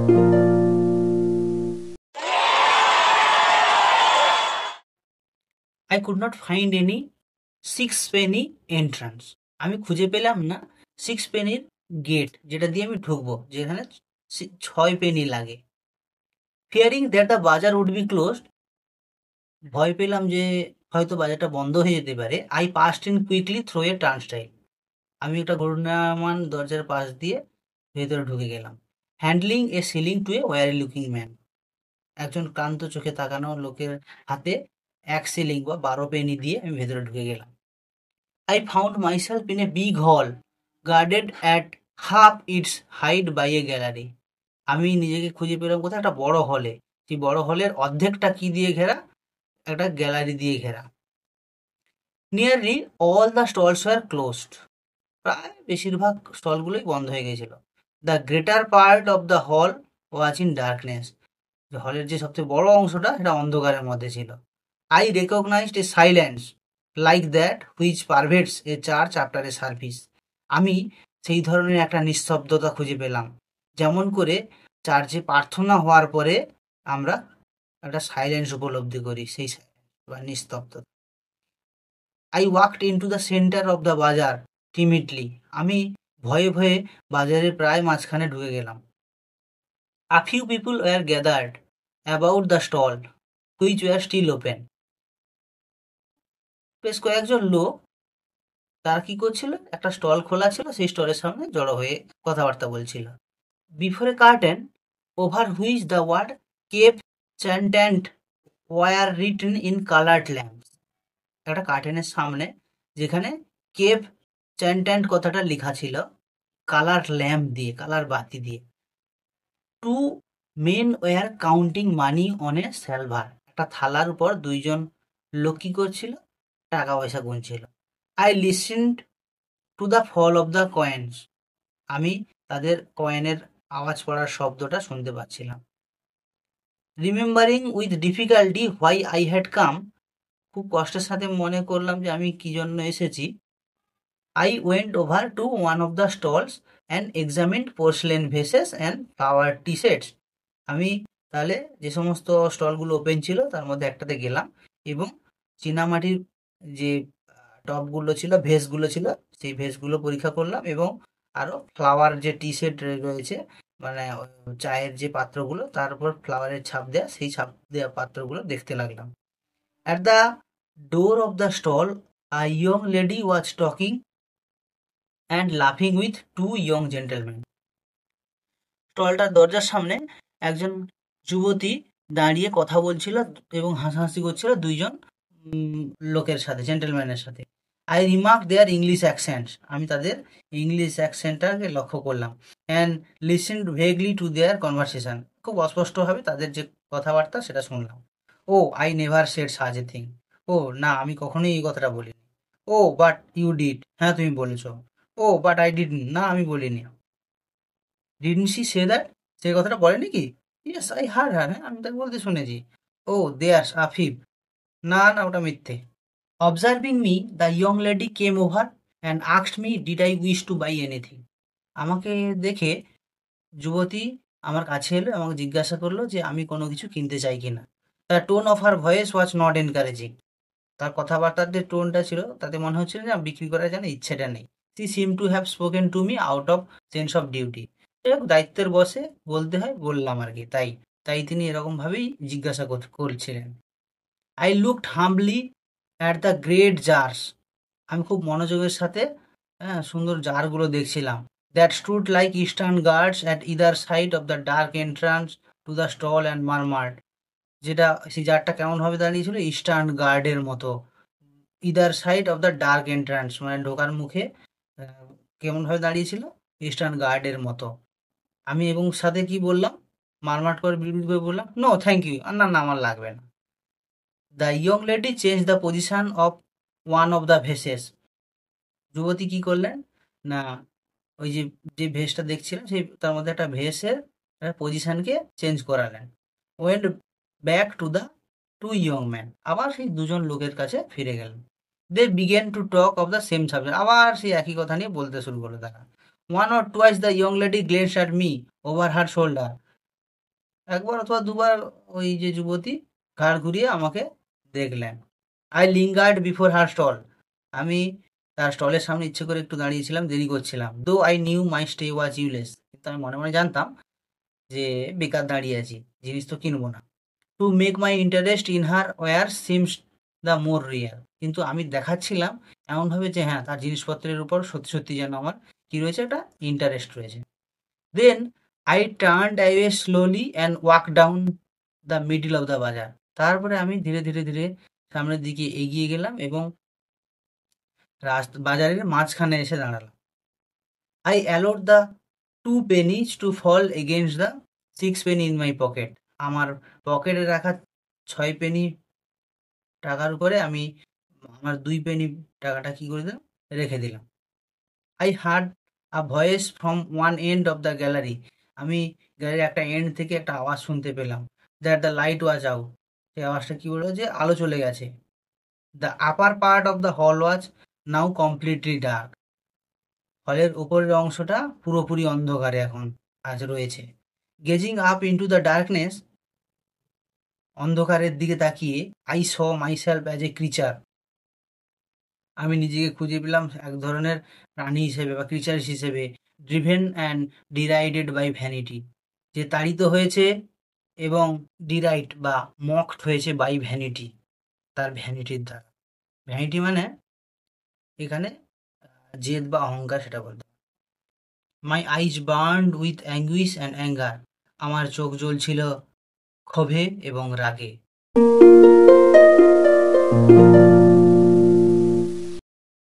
I could not find any six Penney entrance. আমি খুঁজে পেলাম না সিক্স পেনির গেট, যেটা দিয়ে আমি ঢুকবো, যেখানে 6 পেনি লাগে। Fearing that the bazaar would be closed, ভয় পেলাম যে হয়তো বাজারটা বন্ধ হয়ে যেতে পারে। I passed in quickly through a turnstile, আমি একটা ঘূর্ণায়মান দরজার পাশ দিয়ে ভেতরে ঢুকে গেলাম। Handling a shilling to a weary looking man, একজন ক্লান্ত চোখে তাকানো লোকের হাতে এক সিলিং বা 12 পেনি দিয়ে আমি ভেতরে ঢুকে গেলাম। I found myself in a big hall, guarded at half its height by a gallery. আমি নিজেকে খুঁজে পেলাম কোথায়, একটা বড় হলে। সেই বড় হলের অর্ধেকটা কি দিয়ে ঘেরা, একটা গ্যালারি দিয়ে ঘেরা। Nearly all the stalls were closed, প্রায় বেশিরভাগ স্টলগুলোই বন্ধ হয়ে গেছিল। The greater part of the hall was in darkness, হলের যে সবচেয়ে বড় অংশটা সেটা অন্ধকারের মধ্যে ছিল। I recognised a silence like that which pervades a church after a service, আমি সেই ধরনের একটা নিস্তব্ধতা খুঁজে পেলাম, যেমন করে চার্চে প্রার্থনা হওয়ার পরে আমরা একটা সাইলেন্স উপলব্ধি করি, সেই বা নিস্তব্ধতা। I walked in to the centre of the বাজার টিমিডলি, আমি ভয়ে ভয়ে বাজারের প্রায় মাঝখানে ঢুকে গেলাম। A few people were gathered about the stall which were still open, বেশ কয়েকজন লোক তারা কি করছিল, একটা স্টল খোলা ছিল, সেই স্টলের সামনে জড়ো হয়ে কথাবার্তা বলছিল। Before a curtain over which the word Cafe Chantant were written in coloured lamps, একটা কার্টেনের সামনে যেখানে কেপ চ্যান্ট্যান্ট কথাটা লেখা ছিল কালার ল্যাম্প দিয়ে, কালার বাতি দিয়ে। Two men were counting money on a salver, একটা থালার উপর দুইজন লোক কি করছিল, টাকা পয়সা গুনছিল। I listened to the fall of the coins, আমি তাদের কয়েনের আওয়াজ পড়ার শব্দটা শুনতে পাচ্ছিলাম। Remembering with difficulty why I had come, খুব কষ্টের সাথে মনে করলাম যে আমি কি জন্য এসেছি। I went over to one of the stalls and examined porcelain vases and flower tea sets, আমি তাহলে যে সমস্ত স্টলগুলো ওপেন ছিল তার মধ্যে একটাতে গেলাম এবং চীনামাটির যে টবগুলো ছিল, ভেসগুলো ছিল, সেই ভেসগুলো পরীক্ষা করলাম এবং আরও ফ্লাওয়ার যে টি সেট রয়েছে, মানে চায়ের যে পাত্রগুলো তার উপর ফ্লাওয়ারের ছাপ দেওয়া, সেই ছাপ দেওয়া পাত্রগুলো দেখতে লাগলাম। At the door of the stall a young lady was talking and লাফিং উইথ টু ইয়ং জেন্টেলম্যান, স্টলটার দরজার সামনে একজন যুবতী দাঁড়িয়ে কথা বলছিল এবং হাসাহাসি করছিল দুইজন লোকের সাথে, জেন্টেলম্যানের সাথে। I remark their English accents, আমি তাদের ইংলিশ অ্যাকসেন্টটাকে লক্ষ্য করলাম। And listened vaguely to their conversation, খুব অস্পষ্টভাবে তাদের যে কথাবার্তা সেটা শুনলাম। O I never said such a thing, O না, আমি কখনোই এই কথাটা বলিনি। ও বাট ইউ ডিড, হ্যাঁ তুমি বলেছো। ও বাট আই ডিড, না আমি বলিনি। ডিডন্ট শি সে দ্যাট, সে কথাটা বলেনি কি? ইয়েস আই হার্ড হার, হ্যাঁ আমি তাকে বলতে শুনেছি। ও দেয়ার্স আফিফ, না না ওটা মিথ্যে। Observing me the young lady came over and asked me did I wish to by anything, আমাকে দেখে যুবতী আমার কাছে এলো, আমাকে জিজ্ঞাসা করলো যে আমি কোনো কিছু কিনতে চাই কিনা। The tone of her voice was not encouraging, তার কথাবার্তার যে টোনটা ছিল তাতে মনে হচ্ছিল যে বিক্রি করার যেন ইচ্ছেটা নেই। She seemed to have spoken to me out of sense of duty, দায়িত্বের বসে বলতে হয় বললাম আর কি, তাই তাই তিনি এরকমভাবেই জিজ্ঞাসা করছিলেন। I looked humbly at the great jars, আমি খুব মনোযোগের সাথে হ্যাঁ সুন্দর জারগুলো দেখছিলাম। That stood like eastern guards at either side of the dark entrance to the stall and murmured, যেটা সেই জারটা কেমনভাবে দাঁড়িয়েছিল, ইস্টার্ন গার্ডের মতো। Either side of the dark entrance মানে ঢোকার মুখে কেমনভাবে দাঁড়িয়েছিল, ইস্টার্ন গার্ডের মতো। আমি এবং সাথে কি বললাম, মারমাট করে বিড়বিড় করে বললাম, নো থ্যাংক ইউ, না না আমার লাগবে না। The young lady change the position of one of the vases, যুবতী কি করলেন না, ওই যে যে ভেসটা দেখছিলেন সেই তার মধ্যে একটা ভেসের পজিশনকে চেঞ্জ করালেন। Went back to the two young man, আবার সেই দুজন লোকের কাছে ফিরে গেলেন। They began to talk of the same subject, আবার সেই একই কথা নিয়ে বলতে শুরু করলো তারা। One or twice the young lady glance at me over her shoulder, একবার অথবা দুবার ওই যে যুবতী ঘাড় ঘুরিয়ে আমাকে দেখলেন। I lingered before her stall. আমি তার স্টলের সামনে ইচ্ছে করে একটু দাঁড়িয়েছিলাম, দেরি করছিলাম। Though I knew my stay was useless, কিন্তু আমি মনে মনে জানতাম যে বেকার দাঁড়িয়ে আছি, জিনিস তো কিনবো না। To make my interest in her wares seems the more real, কিন্তু আমি দেখাচ্ছিলাম এমনভাবে যে হ্যাঁ, তার জিনিসপত্রের উপর সত্যি সত্যি যেন আমার কি রয়েছে, একটা ইন্টারেস্ট রয়েছে। Then I turned away slowly and walk down the middle of the bazaar. তারপরে আমি ধীরে ধীরে ধীরে সামনের দিকে এগিয়ে গেলাম এবং বাজারের মাঝখানে এসে দাঁড়ালাম। I allowed the 2 pennies to fall against the 6 penny in my pocket. আমার পকেটে রাখা 6 পেনি টাকার উপরে আমি আমার 2 পেনি টাকাটা কি করে দিলাম, রেখে দিলাম। I hard a voice from one end of the gallery. আমি গ্যালারির একটা এন্ড থেকে একটা আওয়াজ শুনতে পেলাম। That the light was out. সেই আওয়াজটা কি বললো, যে আলো চলে গেছে। The upper part of the hall was now completely dark. হলের উপরের অংশটা পুরোপুরি অন্ধকারে এখন আজ রয়েছে। Gazing up into the darkness, অন্ধকারের দিকে তাকিয়ে, I saw myself as a creature. আমি নিজেকে খুঁজে পেলাম এক ধরনের প্রাণী হিসেবে বা ক্রিচার হিসেবে। ড্রিভেন অ্যান্ড ডিরাইডেড বাই ভ্যানিটি, যে তাড়িত হয়েছে এবং ডিরাইড বা মকড হয়েছে বাই ভ্যানিটি, তার ভ্যানিটির দ্বারা। ভ্যানিটি মানে এখানে জেদ বা অহংকার, সেটা বলতে। My eyes burned with anguish and anger, আমার চোখ জ্বলছিল ক্ষোভে এবং রাগে।